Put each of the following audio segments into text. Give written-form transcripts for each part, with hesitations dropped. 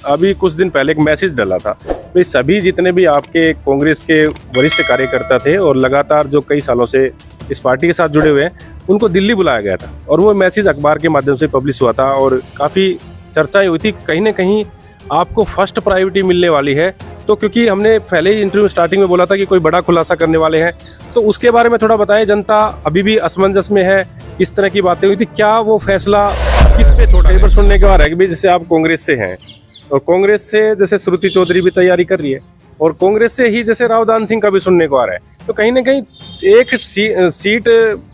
अभी कुछ दिन पहले एक मैसेज डाला था, भाई सभी जितने भी आपके कांग्रेस के वरिष्ठ कार्यकर्ता थे और लगातार जो कई सालों से इस पार्टी के साथ जुड़े हुए हैं, उनको दिल्ली बुलाया गया था और वो मैसेज अखबार के माध्यम से पब्लिश हुआ था और काफ़ी चर्चाएं हुई थी। कहीं ना कहीं आपको फर्स्ट प्रायोरिटी मिलने वाली है, तो क्योंकि हमने पहले ही इंटरव्यू स्टार्टिंग में बोला था कि कोई बड़ा खुलासा करने वाले हैं, तो उसके बारे में थोड़ा बताएं। जनता अभी भी असमंजस में है, इस तरह की बातें हुई थी, क्या वो फैसला किस पे छोटा पर सुनने के बाद है कि भाई जैसे आप कांग्रेस से हैं और कांग्रेस से जैसे श्रुति चौधरी भी तैयारी कर रही है और कांग्रेस से ही जैसे रावदान सिंह का भी सुनने को आ रहा है, तो कहीं ना कहीं एक सीट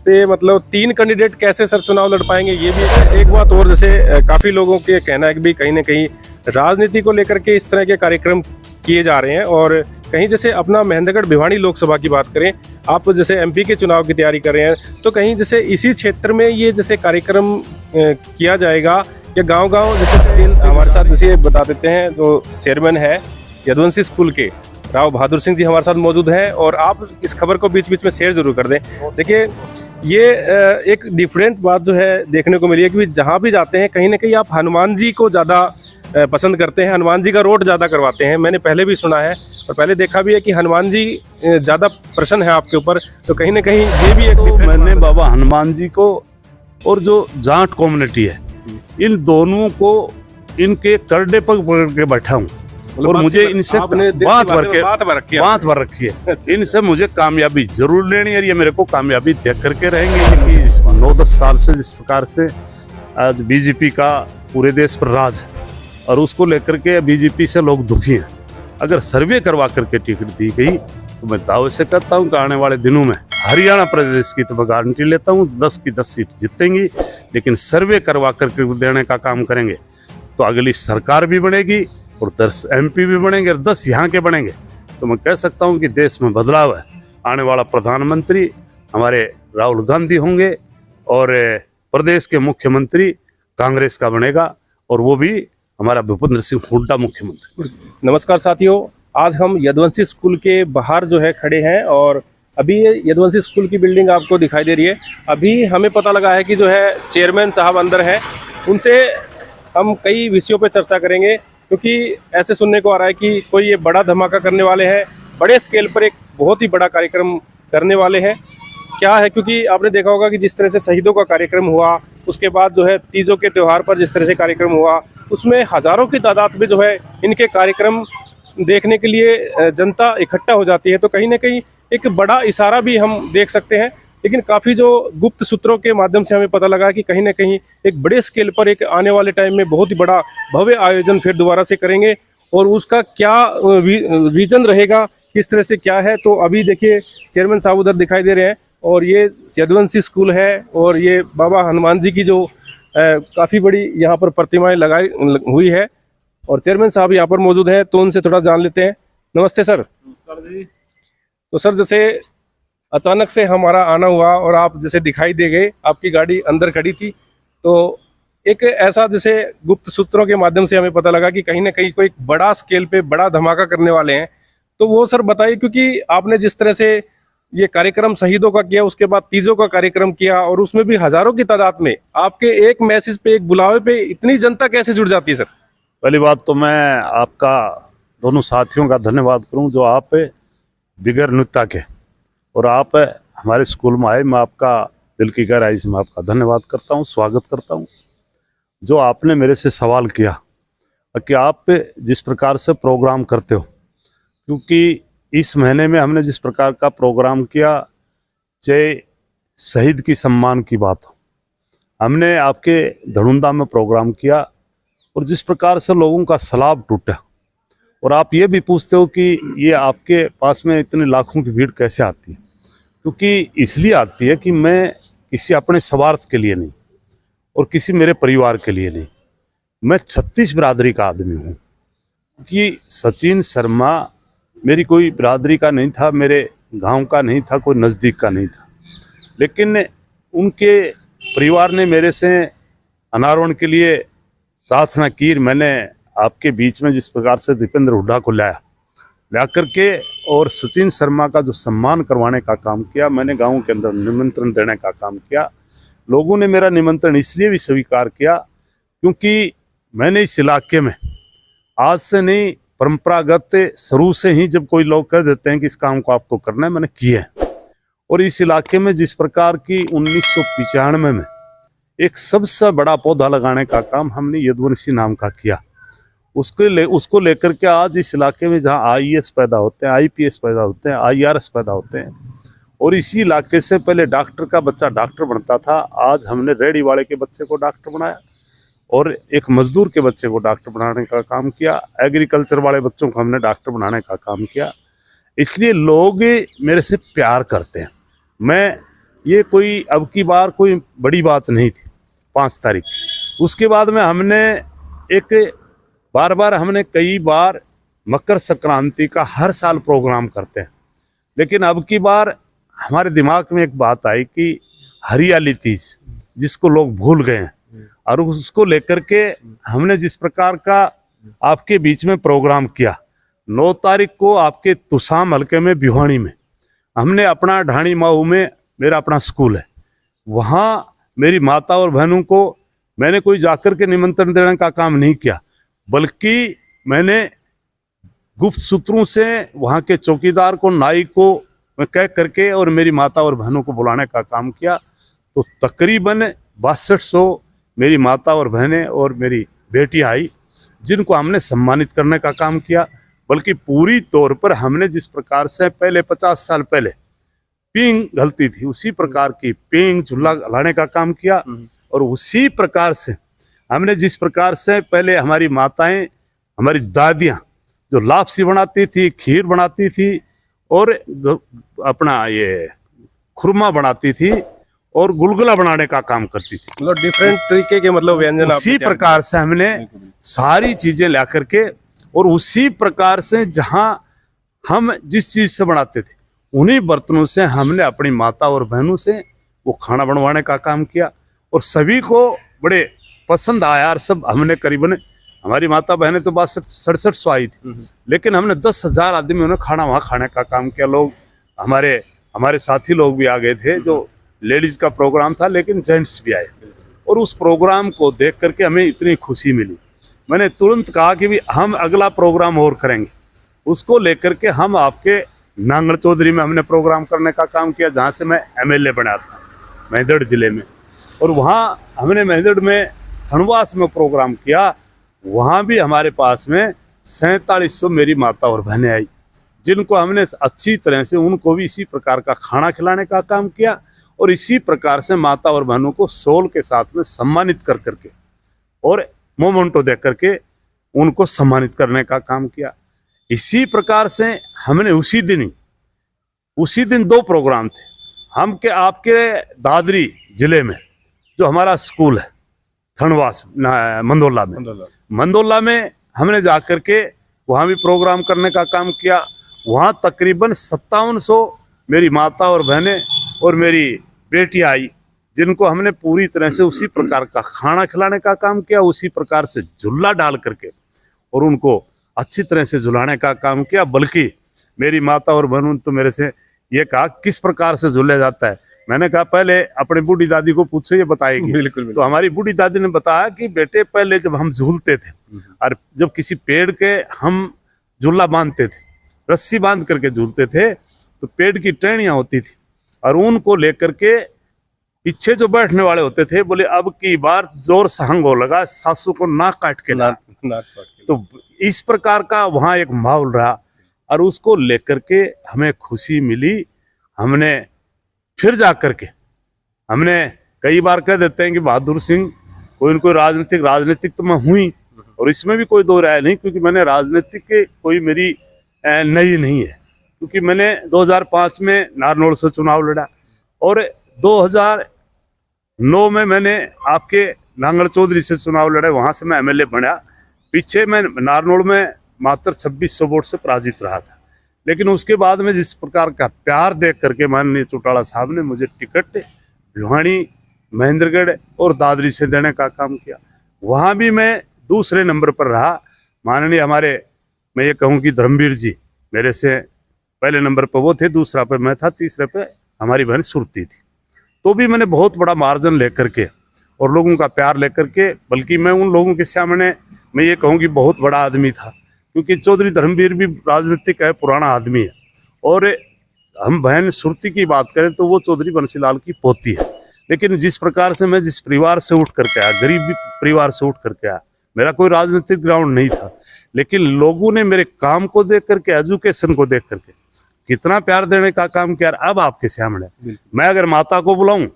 पे मतलब 3 कैंडिडेट कैसे सर चुनाव लड़ पाएंगे, ये भी है। एक बात और, जैसे काफ़ी लोगों के कहना है कि भी कहीं ना कहीं राजनीति को लेकर के इस तरह के कार्यक्रम किए जा रहे हैं और कहीं जैसे अपना महेंद्रगढ़ भिवानी लोकसभा की बात करें, आप जैसे एमपी के चुनाव की तैयारी कर रहे हैं, तो कहीं जैसे इसी क्षेत्र में ये जैसे कार्यक्रम किया जाएगा या गांव-गांव जैसे स्केल। हमारे साथ जैसे बता देते हैं जो चेयरमैन है यदुवंशी स्कूल के राव बहादुर सिंह जी हमारे साथ मौजूद हैं और आप इस खबर को बीच बीच में शेयर जरूर कर दें। देखिए ये एक डिफरेंट बात जो है देखने को मिली है कि जहाँ भी जाते हैं कहीं ना कहीं आप हनुमान जी को ज़्यादा पसंद करते हैं, हनुमान जी का रोड ज़्यादा करवाते हैं। मैंने पहले भी सुना है और पहले देखा भी है कि हनुमान जी ज़्यादा प्रसन्न है आपके ऊपर, तो कहीं ना कहीं ये भी एक तो मैंने बाबा हनुमान जी को और जो जाट कम्युनिटी है इन दोनों को इनके करडे पर पकड़ के बैठा हूँ और मुझे इनसे बात भर रखी है। इनसे मुझे कामयाबी जरूर लेनी है, ये मेरे को कामयाबी दे करके रहेंगे। 9-10 साल से जिस प्रकार से आज बीजेपी का पूरे देश पर राज है और उसको लेकर के बीजेपी से लोग दुखी हैं। अगर सर्वे करवा करके टिकट दी गई तो मैं दावे से कहता हूँ कि आने वाले दिनों में हरियाणा प्रदेश की तो मैं गारंटी लेता हूँ 10 की 10 सीट जीतेंगी, लेकिन सर्वे करवा करके देने का काम करेंगे तो अगली सरकार भी बनेगी और 10 MP भी बनेंगे और 10 यहाँ के बनेंगे। तो मैं कह सकता हूँ कि देश में बदलाव है। आने वाला प्रधानमंत्री हमारे राहुल गांधी होंगे और प्रदेश के मुख्यमंत्री कांग्रेस का बनेगा और वो भी हमारा भूपेंद्र सिंह हुड्डा मुख्यमंत्री। नमस्कार साथियों, आज हम यदुवंशी स्कूल के बाहर जो है खड़े हैं और अभी ये यदुवंशी स्कूल की बिल्डिंग आपको दिखाई दे रही है। अभी हमें पता लगा है कि जो है चेयरमैन साहब अंदर हैं, उनसे हम कई विषयों पर चर्चा करेंगे क्योंकि ऐसे सुनने को आ रहा है कि कोई ये बड़ा धमाका करने वाले हैं, बड़े स्केल पर एक बहुत ही बड़ा कार्यक्रम करने वाले हैं। क्या है, क्योंकि आपने देखा होगा कि जिस तरह से शहीदों का कार्यक्रम हुआ, उसके बाद जो है तीजों के त्यौहार पर जिस तरह से कार्यक्रम हुआ, उसमें हज़ारों की तादाद में जो है इनके कार्यक्रम देखने के लिए जनता इकट्ठा हो जाती है। तो कहीं ना कहीं एक बड़ा इशारा भी हम देख सकते हैं, लेकिन काफ़ी जो गुप्त सूत्रों के माध्यम से हमें पता लगा कि कहीं ना कहीं एक बड़े स्केल पर एक आने वाले टाइम में बहुत ही बड़ा भव्य आयोजन फिर दोबारा से करेंगे और उसका क्या विजन रहेगा, किस तरह से क्या है। तो अभी देखिए चेयरमैन साहब उधर दिखाई दे रहे हैं और ये यदुवंशी स्कूल है और ये बाबा हनुमान जी की जो काफ़ी बड़ी यहाँ पर प्रतिमाएं लगाई हुई है और चेयरमैन साहब यहाँ पर मौजूद हैं, तो उनसे थोड़ा जान लेते हैं। नमस्ते सर। तो सर जैसे अचानक से हमारा आना हुआ और आप जैसे दिखाई दे गए, आपकी गाड़ी अंदर खड़ी थी, तो एक ऐसा जैसे गुप्त सूत्रों के माध्यम से हमें पता लगा कि कहीं ना कहीं कोई बड़ा स्केल पे बड़ा धमाका करने वाले हैं। तो वो सर बताइए, क्योंकि आपने जिस तरह से ये कार्यक्रम शहीदों का किया, उसके बाद तीजों का कार्यक्रम किया और उसमें भी हज़ारों की तादाद में आपके एक मैसेज पे, एक बुलावे पे इतनी जनता कैसे जुड़ जाती है सर? पहली बात तो मैं आपका दोनों साथियों का धन्यवाद करूं जो आप बिगर नुत्ता के और आप हमारे स्कूल में आए। मैं आपका दिल की गहराई से मैं आपका धन्यवाद करता हूं, स्वागत करता हूं। जो आपने मेरे से सवाल किया कि आप जिस प्रकार से प्रोग्राम करते हो, क्योंकि इस महीने में हमने जिस प्रकार का प्रोग्राम किया, चाहे शहीद की सम्मान की बात हो, हमने आपके धड़ुंदा में प्रोग्राम किया और जिस प्रकार से लोगों का सलाब टूटा और आप ये भी पूछते हो कि ये आपके पास में इतने लाखों की भीड़ कैसे आती है, क्योंकि इसलिए आती है कि मैं किसी अपने स्वार्थ के लिए नहीं और किसी मेरे परिवार के लिए नहीं, मैं 36 बिरादरी का आदमी हूँ। कि सचिन शर्मा मेरी कोई बिरादरी का नहीं था, मेरे गांव का नहीं था, कोई नज़दीक का नहीं था, लेकिन उनके परिवार ने मेरे से अनावरण के लिए प्रार्थना की। मैंने आपके बीच में जिस प्रकार से दीपेंद्र हुड्डा को ला करके और सचिन शर्मा का जो सम्मान करवाने का काम किया, मैंने गाँव के अंदर निमंत्रण देने का काम किया। लोगों ने मेरा निमंत्रण इसलिए भी स्वीकार किया क्योंकि मैंने इस इलाके में आज से नहीं, परंपरागत शुरू से ही जब कोई लोग कह देते हैं कि इस काम को आपको करना है, मैंने किया है। और इस इलाके में जिस प्रकार की 1995 में एक सबसे बड़ा पौधा लगाने का काम हमने यदुवंशी नाम का किया, उसको लेकर के आज इस इलाके में जहाँ आईएएस पैदा होते हैं, आईपीएस पैदा होते हैं, आईआरएस पैदा होते हैं, और इसी इलाके से पहले डॉक्टर का बच्चा डॉक्टर बनता था, आज हमने रेडी वाले के बच्चे को डॉक्टर बनाया और एक मजदूर के बच्चे को डॉक्टर बनाने का काम किया, एग्रीकल्चर वाले बच्चों को हमने डॉक्टर बनाने का काम किया। इसलिए लोग मेरे से प्यार करते हैं। मैं ये कोई अब की बार कोई बड़ी बात नहीं थी 5 तारीख, उसके बाद में हमने एक बार हमने कई बार मकर संक्रांति का हर साल प्रोग्राम करते हैं, लेकिन अब की बार हमारे दिमाग में एक बात आई कि हरियाली तीज जिसको लोग भूल गए हैं, और उसको लेकर के हमने जिस प्रकार का आपके बीच में प्रोग्राम किया 9 तारीख को आपके तुसाम हल्के में भिवानी में हमने अपना ढाणी माऊ में मेरा अपना स्कूल है, वहाँ मेरी माता और बहनों को मैंने कोई जाकर के निमंत्रण देने का काम नहीं किया, बल्कि मैंने गुप्त सूत्रों से वहाँ के चौकीदार को, नाई को मैं कह करके और मेरी माता और बहनों को बुलाने का काम किया। तो तकरीबन 6200 मेरी माता और बहनें और मेरी बेटी आई, जिनको हमने सम्मानित करने का काम किया। बल्कि पूरी तौर पर हमने जिस प्रकार से पहले 50 साल पहले पींग गलती थी, उसी प्रकार की पींग झूला लाने का काम किया। और उसी प्रकार से हमने जिस प्रकार से पहले हमारी माताएं, हमारी दादियां जो लापसी बनाती थी, खीर बनाती थी और अपना ये खुरमा बनाती थी और गुलगुला बनाने का काम करती थी, मतलब डिफरेंट तरीके के मतलब व्यंजन उसी प्रकार से हमने सारी चीजें ला करके, और उसी प्रकार से जहां हम जिस चीज से बनाते थे उन्हीं बर्तनों से हमने अपनी माता और बहनों से वो खाना बनवाने का काम किया, और सभी को बड़े पसंद आया। और सब हमने करीबन, हमारी माता बहनें तो 62-67 आई थी, लेकिन हमने 10,000 आदमी उन्हें खाना वहाँ खाने का काम किया। लोग हमारे साथी लोग भी आ गए थे, जो लेडीज का प्रोग्राम था लेकिन जेंट्स भी आए, और उस प्रोग्राम को देख करके हमें इतनी खुशी मिली। मैंने तुरंत कहा कि भी हम अगला प्रोग्राम और करेंगे, उसको लेकर के हम आपके नांगल चौधरी में हमने प्रोग्राम करने का काम किया, जहाँ से मैं एमएलए बना था मेहदड़ जिले में। और वहाँ हमने मेहदड़ में थनवास में प्रोग्राम किया, वहाँ भी हमारे पास में 4700 मेरी माता और बहनें आई, जिनको हमने अच्छी तरह से उनको भी इसी प्रकार का खाना खिलाने का काम किया, और इसी प्रकार से माता और बहनों को शॉल के साथ में सम्मानित कर करके और मोमेंटो दे करके उनको सम्मानित करने का काम किया। इसी प्रकार से हमने उसी दिन 2 प्रोग्राम थे हम के आपके दादरी जिले में, जो हमारा स्कूल है थनवास मंदोला में हमने जाकर के वहाँ भी प्रोग्राम करने का काम किया। वहाँ तकरीबन 5700 मेरी माता और बहनें और मेरी बेटी आई, जिनको हमने पूरी तरह से उसी प्रकार का खाना खिलाने का काम किया, उसी प्रकार से झूला डाल करके और उनको अच्छी तरह से झुलाने का काम किया। बल्कि मेरी माता और बहनों ने तो मेरे से ये कहा किस प्रकार से झूला जाता है। मैंने कहा पहले अपनी बूढ़ी दादी को पूछो, ये बताएगी। बिल्कुल। तो हमारी बूढ़ी दादी ने बताया कि बेटे पहले जब हम झूलते थे और जब किसी पेड़ के हम झूला बांधते थे, रस्सी बांध करके झूलते थे, तो पेड़ की टहनियां होती थी और उनको लेकर के पीछे जो बैठने वाले होते थे बोले अब की बार जोर से हंगो लगा, सासू को नाक काट के तो इस प्रकार का वहाँ एक माहौल रहा और उसको लेकर के हमें खुशी मिली। हमने फिर जा करके हमने कई बार कह देते हैं कि बहादुर सिंह कोई न कोई राजनीतिक तो मैं हुई, और इसमें भी कोई दो राय नहीं, क्योंकि मैंने राजनीतिक कोई मेरी नई नहीं है, क्योंकि मैंने 2005 में नारनौल से चुनाव लड़ा और 2009 में मैंने आपके नांगल चौधरी से चुनाव लड़ा, वहाँ से मैं एमएलए बना। पीछे मैं नारनौल में मात्र 2600 वोट से पराजित रहा था, लेकिन उसके बाद में जिस प्रकार का प्यार देख करके माननीय चौटाला साहब ने मुझे टिकट भिवानी, महेंद्रगढ़ और दादरी से देने का काम किया। वहाँ भी मैं दूसरे नंबर पर रहा। माननीय हमारे, मैं ये कहूँ कि धर्मवीर जी मेरे से पहले नंबर पर वो थे, दूसरा पे मैं था, तीसरे पे हमारी बहन सुरती थी। तो भी मैंने बहुत बड़ा मार्जिन लेकर के और लोगों का प्यार लेकर के, बल्कि मैं उन लोगों के सामने मैं ये कहूँ कि बहुत बड़ा आदमी था, क्योंकि चौधरी धर्मवीर भी राजनीतिक है, पुराना आदमी है। और हम बहन सुरती की बात करें तो वो चौधरी बंसीलाल की पोती है। लेकिन जिस प्रकार से मैं जिस परिवार से उठ करके आया, गरीब परिवार से उठ करके आया, मेरा कोई राजनीतिक ग्राउंड नहीं था, लेकिन लोगों ने मेरे काम को देख करके, एजुकेशन को देख करके कितना प्यार देने का काम किया। अब आपके सामने मैं अगर माता को बुलाऊं,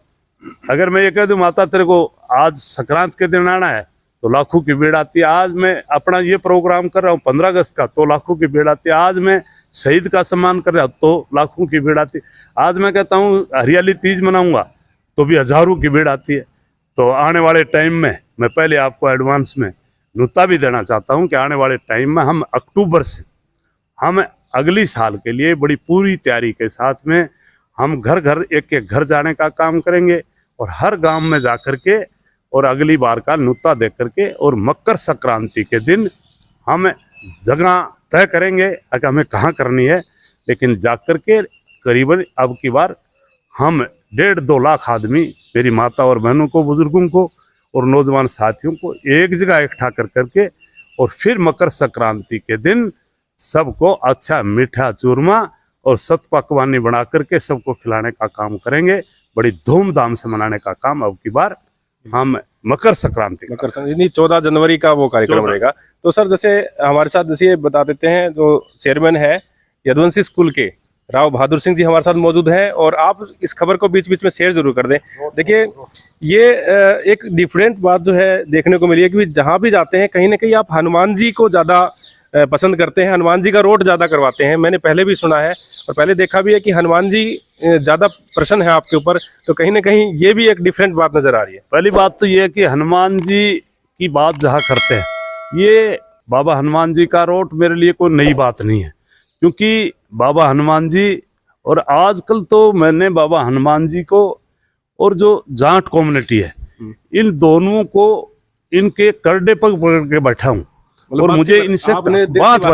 अगर मैं ये कह दूं माता तेरे को आज संक्रांत के दिन आना है, तो लाखों की भीड़ आती है। आज मैं अपना ये प्रोग्राम कर रहा हूँ 15 अगस्त का, तो लाखों की भीड़ आती है। आज मैं शहीद का सम्मान कर रहा हूँ, तो लाखों की भीड़ आती है। आज मैं कहता हूँ हरियाली तीज मनाऊंगा, तो भी हजारों की भीड़ आती है। तो आने वाले टाइम में मैं पहले आपको एडवांस में नुता भी देना चाहता हूँ कि आने वाले टाइम में हम अक्टूबर से हम अगली साल के लिए बड़ी पूरी तैयारी के साथ में हम घर घर एक एक घर जाने का काम करेंगे, और हर गांव में जा कर के और अगली बार का नुता दे करके, और मकर संक्रांति के दिन हम जगह तय करेंगे कि हमें कहाँ करनी है। लेकिन जा कर के करीबन अब की बार हम 1.5-2 लाख आदमी, मेरी माता और बहनों को, बुजुर्गों को और नौजवान साथियों को एक जगह इकट्ठा कर करके, और फिर मकर संक्रांति के दिन सबको अच्छा मीठा चूरमा और सत पकवानी बना करके सबको खिलाने का काम करेंगे। बड़ी धूमधाम से मनाने का काम अब की बार हम मकर संक्रांति 14 जनवरी का वो कार्यक्रम रहेगा। तो सर जैसे हमारे साथ जैसे बता देते हैं, जो चेयरमैन है यदुवंशी स्कूल के राव बहादुर सिंह जी हमारे साथ मौजूद हैं, और आप इस खबर को बीच बीच में शेयर जरूर कर दें। देखिए ये एक डिफरेंट बात जो है देखने को मिली है कि जहाँ भी जाते हैं कहीं ना कहीं आप हनुमान जी को ज़्यादा पसंद करते हैं, हनुमान जी का रोट ज़्यादा करवाते हैं। मैंने पहले भी सुना है और पहले देखा भी है कि हनुमान जी ज़्यादा प्रसन्न है आपके ऊपर, तो कहीं ना कहीं ये भी एक डिफरेंट बात नज़र आ रही है। पहली बात तो ये है कि हनुमान जी की बात जहाँ करते हैं, ये बाबा हनुमान जी का रोट मेरे लिए कोई नई बात नहीं है, क्योंकि बाबा हनुमान जी और आजकल तो मैंने बाबा हनुमान जी को और जो जाट कम्युनिटी है, इन दोनों को इनके करडे पर पकड़ के बैठा हूँ, और मुझे इनसे बात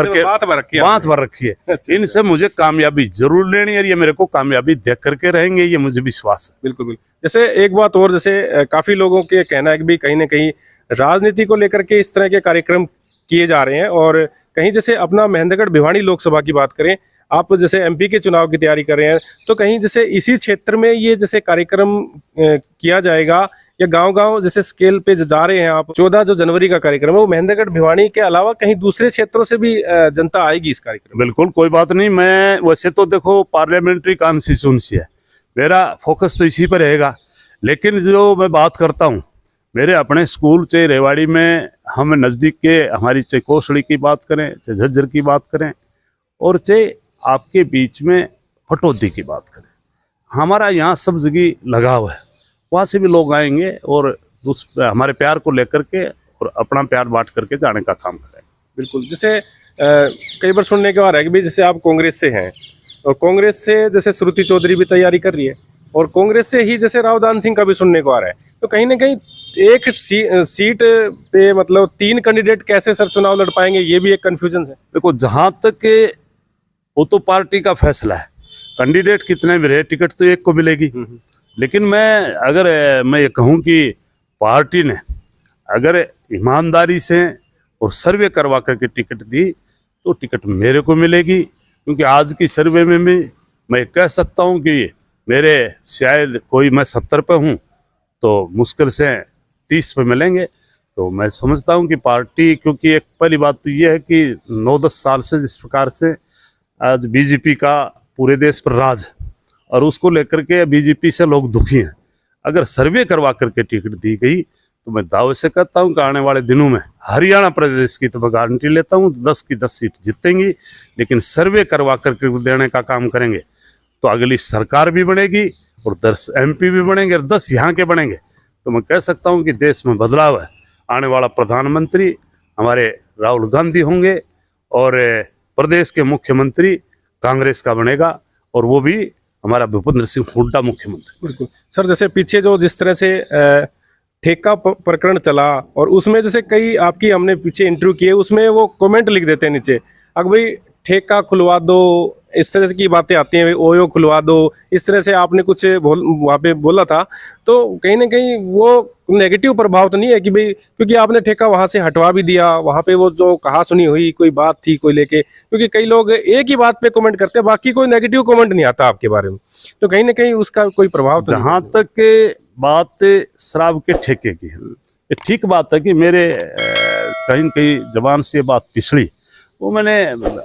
भर रखी है। इनसे मुझे कामयाबी जरूर लेनी है, ये मेरे को कामयाबी देख करके रहेंगे, ये मुझे विश्वास है। बिल्कुल बिल्कुल। जैसे एक बात और, जैसे काफी लोगों के कहना है कि भी कहीं ना कहीं राजनीति को लेकर के इस तरह के कार्यक्रम किए जा रहे हैं, और कहीं जैसे अपना महेंद्रगढ़ भिवानी लोकसभा की बात करें, आप जैसे एमपी के चुनाव की तैयारी कर रहे हैं, तो कहीं जैसे इसी क्षेत्र में ये जैसे कार्यक्रम किया जाएगा, या गांव-गांव जैसे स्केल पे जा रहे हैं आप, 14 जो जनवरी का कार्यक्रम है वो महेंद्रगढ़ भिवानी के अलावा कहीं दूसरे क्षेत्रों से भी जनता आएगी इस कार्यक्रम? बिल्कुल, कोई बात नहीं। मैं वैसे तो देखो पार्लियामेंट्री कॉन्स्टिट्यूंसी है, मेरा फोकस तो इसी पर रहेगा, लेकिन जो मैं बात करता हूँ मेरे अपने स्कूल चाहे रेवाड़ी में हम नज़दीक के, हमारी चाहे कोसड़ी की बात करें, चाहे झज्जर की बात करें, और चाहे आपके बीच में फटोदी की बात करें, हमारा यहाँ सब जगह लगाव है। वहाँ से भी लोग आएंगे और उस हमारे प्यार को लेकर के और अपना प्यार बांट करके जाने का काम करेंगे। बिल्कुल। जैसे कई बार सुनने को आ रहा है कि भाई जैसे आप कांग्रेस से हैं, और कांग्रेस से जैसे श्रुति चौधरी भी तैयारी कर रही है, और कांग्रेस से ही जैसे रावदान सिंह का भी सुनने को आ रहा है, तो कहीं ना कहीं एक सीट पे मतलब 3 कैंडिडेट कैसे सर चुनाव लड़ पाएंगे, ये भी एक कंफ्यूजन है। देखो जहाँ तक वो तो पार्टी का फैसला है, कैंडिडेट कितने भी रहे, टिकट तो एक को मिलेगी। लेकिन मैं ये कहूँ कि पार्टी ने अगर ईमानदारी से और सर्वे करवा करके टिकट दी, तो टिकट मेरे को मिलेगी, क्योंकि आज की सर्वे में भी मैं कह सकता हूँ कि मेरे शायद कोई, मैं 70 पे हूँ तो मुश्किल से 30 पे मिलेंगे। तो मैं समझता हूँ कि पार्टी, क्योंकि एक पहली बात तो ये है कि 9-10 साल से जिस प्रकार से आज बीजेपी का पूरे देश पर राज है, और उसको लेकर के बीजेपी से लोग दुखी हैं। अगर सर्वे करवा करके टिकट दी गई तो मैं दावे से कहता हूं कि आने वाले दिनों में हरियाणा प्रदेश की तो मैं गारंटी लेता हूं 10 की 10 सीट जीतेंगी। लेकिन सर्वे करवा करके देने का काम करेंगे तो अगली सरकार भी बनेगी और 10 MP भी बनेंगे और 10 यहाँ के बनेंगे। तो मैं कह सकता हूँ कि देश में बदलाव है। आने वाला प्रधानमंत्री हमारे राहुल गांधी होंगे और प्रदेश के मुख्यमंत्री कांग्रेस का बनेगा, और वो भी हमारा भूपेंद्र सिंह हुड्डा मुख्यमंत्री। बिल्कुल सर। जैसे पीछे जो जिस तरह से ठेका प्रकरण चला, और उसमें जैसे कई आपकी हमने पीछे इंटरव्यू किए, उसमें वो कमेंट लिख देते हैं नीचे, अगर भाई ठेका खुलवा दो, इस तरह की बातें आती हैं, ओयो खुलवा दो, इस तरह से आपने कुछ वहाँ पे बोला था, तो कहीं ना कहीं वो नेगेटिव प्रभाव तो नहीं है कि भाई क्योंकि आपने ठेका वहाँ से हटवा भी दिया, वहाँ पे वो जो कहा सुनी हुई कोई बात थी कोई लेके, क्योंकि कई लोग एक ही बात पे कमेंट करते हैं, बाकी कोई नेगेटिव कमेंट नहीं आता आपके बारे में, तो कहीं ना कहीं उसका कोई प्रभाव तो जहां तक के बात शराब के ठेके की है, ये ठीक बात है कि मेरे कहीं कहीं जबान से ये बात पिछड़ी, वो मैंने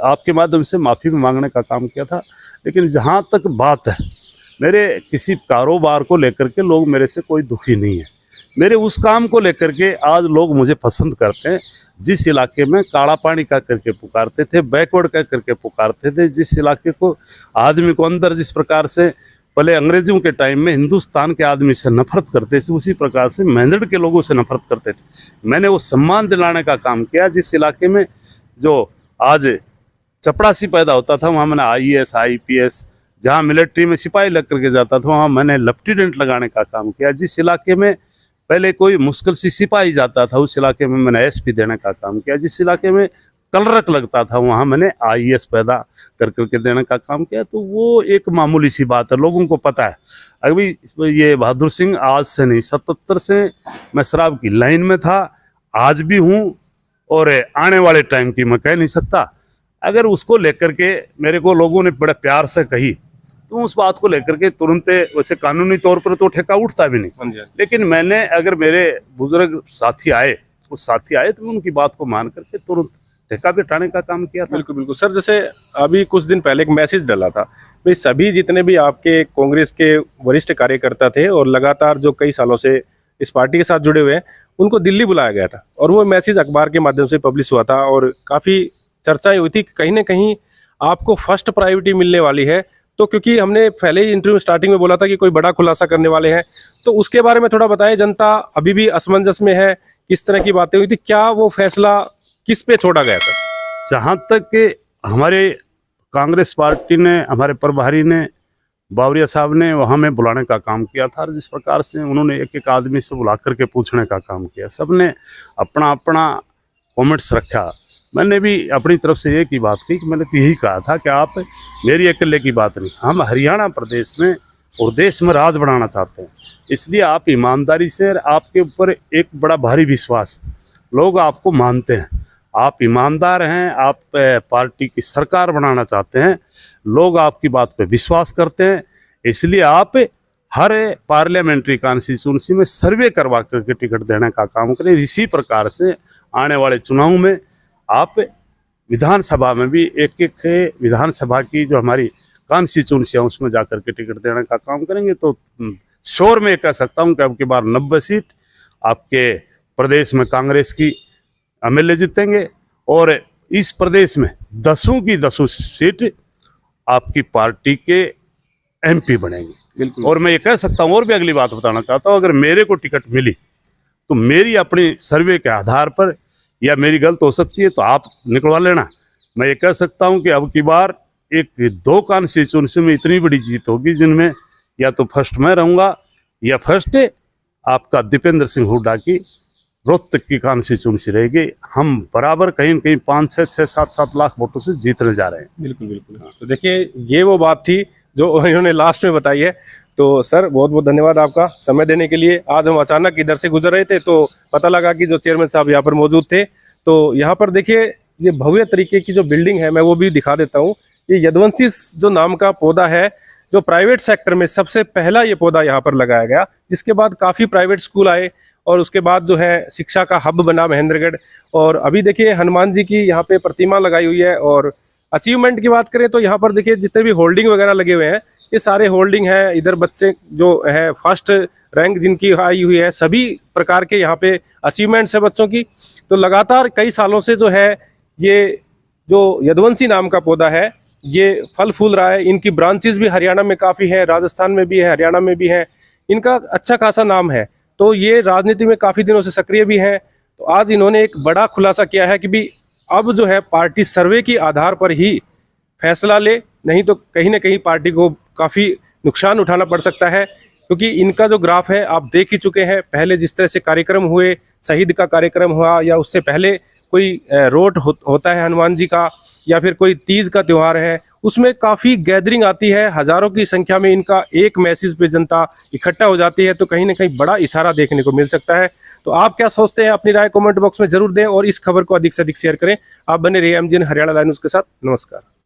आपके माध्यम से माफ़ी मांगने का काम किया था। लेकिन जहाँ तक बात है, मेरे किसी कारोबार को लेकर के लोग मेरे से कोई दुखी नहीं है। मेरे उस काम को लेकर के आज लोग मुझे पसंद करते हैं। जिस इलाके में काला पानी का करके पुकारते थे, बैकवर्ड का करके पुकारते थे, जिस इलाके को आदमी को अंदर जिस प्रकार से पहले अंग्रेजों के टाइम में हिंदुस्तान के आदमी से नफरत करते थे, उसी प्रकार से मेंढड़ के लोगों से नफरत करते थे। मैंने वो सम्मान दिलाने का काम किया। जिस इलाके में जो आज चपड़ासी पैदा होता था, वहाँ मैंने IAS IPS, जहाँ मिलिट्री में सिपाही लग करके जाता था, वहाँ मैंने लेफ्टिनेंट लगाने का काम किया। जिस इलाके में पहले कोई मुश्किल सी सिपाही जाता था, उस इलाके में मैंने SP देने का काम किया। जिस इलाके में कलरक लगता था, वहाँ मैंने IAS पैदा कर करके देने का काम किया। तो वो एक मामूली सी बात है, लोगों को पता है। अभी ये बहादुर सिंह आज से नहीं, 77 से मैं शराब की लाइन में था, आज भी हूँ, और आने वाले टाइम की मैं कह नहीं सकता। अगर उसको लेकर के मेरे को लोगों ने बड़े प्यार से कही, तो उस बात को लेकर के तुरंत, वैसे कानूनी तौर पर तो ठेका उठता भी नहीं, लेकिन मैंने अगर मेरे बुजुर्ग साथी आए, उस साथी आए, तो मैं उनकी बात को मान करके तुरंत ठेका भी हटाने का काम किया था। बिल्कुल बिल्कुल सर, जैसे अभी कुछ दिन पहले एक मैसेज डाला था भाई, सभी जितने भी आपके कांग्रेस के वरिष्ठ कार्यकर्ता थे और लगातार जो कई सालों से इस पार्टी के साथ जुड़े हुए हैं, उनको दिल्ली बुलाया गया था, और वो मैसेज अखबार के माध्यम से पब्लिश हुआ था, और काफ़ी चर्चाएं हुई थी कि कहीं ना कहीं आपको फर्स्ट प्रायोरिटी मिलने वाली है। तो क्योंकि हमने पहले ही इंटरव्यू स्टार्टिंग में बोला था कि कोई बड़ा खुलासा करने वाले हैं, तो उसके बारे में थोड़ा बताएं। जनता अभी भी असमंजस में है, किस तरह की बातें हुई थी, क्या वो फैसला किस पे छोड़ा गया था? जहाँ तक कि हमारे कांग्रेस पार्टी ने, हमारे प्रभारी ने, बावरिया साहब ने वहाँ में बुलाने का काम किया था, और जिस प्रकार से उन्होंने एक एक आदमी से बुला करके पूछने का काम किया, सबने अपना अपना कमेंट्स रखा। मैंने भी अपनी तरफ से एक ही बात की कि मैंने तो यही कहा था कि आप, मेरी अकेले की बात नहीं, हम हरियाणा प्रदेश में और देश में राज बढ़ाना चाहते हैं। इसलिए आप ईमानदारी से, आपके ऊपर एक बड़ा भारी विश्वास, लोग आपको मानते हैं, आप ईमानदार हैं, आप पार्टी की सरकार बनाना चाहते हैं, लोग आपकी बात पे विश्वास करते हैं। इसलिए आप हर पार्लियामेंट्री कॉन्स्टिट्यूंसी में सर्वे करवा करके टिकट देने का काम करें। इसी प्रकार से आने वाले चुनाव में आप विधानसभा में भी एक एक विधानसभा की जो हमारी कॉन्स्टिट्यूंसी है, उसमें जाकर के टिकट देने का काम करेंगे। तो शोर में कह सकता हूँ कि अब की बार 90 सीट आपके प्रदेश में कांग्रेस की MLA जीतेंगे, और इस प्रदेश में 10 की 10 सीट आपकी पार्टी के MP बनेंगे। बिल्कुल। और मैं ये कह सकता हूँ, और भी अगली बात बताना चाहता हूँ, अगर मेरे को टिकट मिली तो मेरी अपनी सर्वे के आधार पर, या मेरी गलत हो सकती है तो आप निकलवा लेना, मैं ये कह सकता हूँ कि अब की बार 1-2 कॉन्स्टिट्यूंसी में इतनी बड़ी जीत होगी जिनमें या तो फर्स्ट मैं रहूँगा, या फर्स्ट आपका दीपेंद्र सिंह हुड्डा की रोहतक की कॉन्स्टिट्यूंसी रहेगी। हम बराबर कहीं न कहीं 5-6-7 लाख वोटों से जीतने जा रहे हैं। बिल्कुल बिल्कुल। तो देखिए, ये वो बात थी जो इन्होंने लास्ट में बताई है। तो सर, बहुत बहुत धन्यवाद आपका समय देने के लिए। आज हम अचानक इधर से गुजर रहे थे तो पता लगा कि जो चेयरमैन साहब यहाँ पर मौजूद थे। तो यहाँ पर देखिए, ये भव्य तरीके की जो बिल्डिंग है, मैं वो भी दिखा देता हूँ। ये यदुवंशी जो नाम का पौधा है, जो प्राइवेट सेक्टर में सबसे पहला ये पौधा यहाँ पर लगाया गया, जिसके बाद काफ़ी प्राइवेट स्कूल आए, और उसके बाद जो है शिक्षा का हब बना महेंद्रगढ़। और अभी देखिए, हनुमान जी की यहाँ पे प्रतिमा लगाई हुई है। और अचीवमेंट की बात करें तो यहाँ पर देखिए, जितने भी होल्डिंग वगैरह लगे हुए हैं, ये सारे होल्डिंग है। इधर बच्चे जो है फर्स्ट रैंक जिनकी आई हुई है, सभी प्रकार के यहाँ पे अचीवमेंट्स है बच्चों की। तो लगातार कई सालों से जो है, ये जो यदुवंशी नाम का पौधा है, ये फल फूल रहा है। इनकी ब्रांचेस भी हरियाणा में काफ़ी है, राजस्थान में भी है, हरियाणा में भी है। इनका अच्छा खासा नाम है। तो ये राजनीति में काफ़ी दिनों से सक्रिय भी हैं। तो आज इन्होंने एक बड़ा खुलासा किया है कि भी अब जो है पार्टी सर्वे के आधार पर ही फैसला ले, नहीं तो कहीं ना कहीं पार्टी को काफ़ी नुकसान उठाना पड़ सकता है। क्योंकि इनका जो ग्राफ है आप देख ही चुके हैं, पहले जिस तरह से कार्यक्रम हुए, शहीद का कार्यक्रम हुआ, या उससे पहले कोई रोट होता है हनुमान जी का, या फिर कोई तीज का त्यौहार है, उसमें काफ़ी गैदरिंग आती है, हज़ारों की संख्या में इनका एक मैसेज पे जनता इकट्ठा हो जाती है, तो कहीं ना कहीं बड़ा इशारा देखने को मिल सकता है। तो आप क्या सोचते हैं, अपनी राय कमेंट बॉक्स में जरूर दें और इस खबर को अधिक से अधिक शेयर करें। आप बने रहिए एमजीएन हरियाणा लाइव न्यूज़ के साथ। नमस्कार।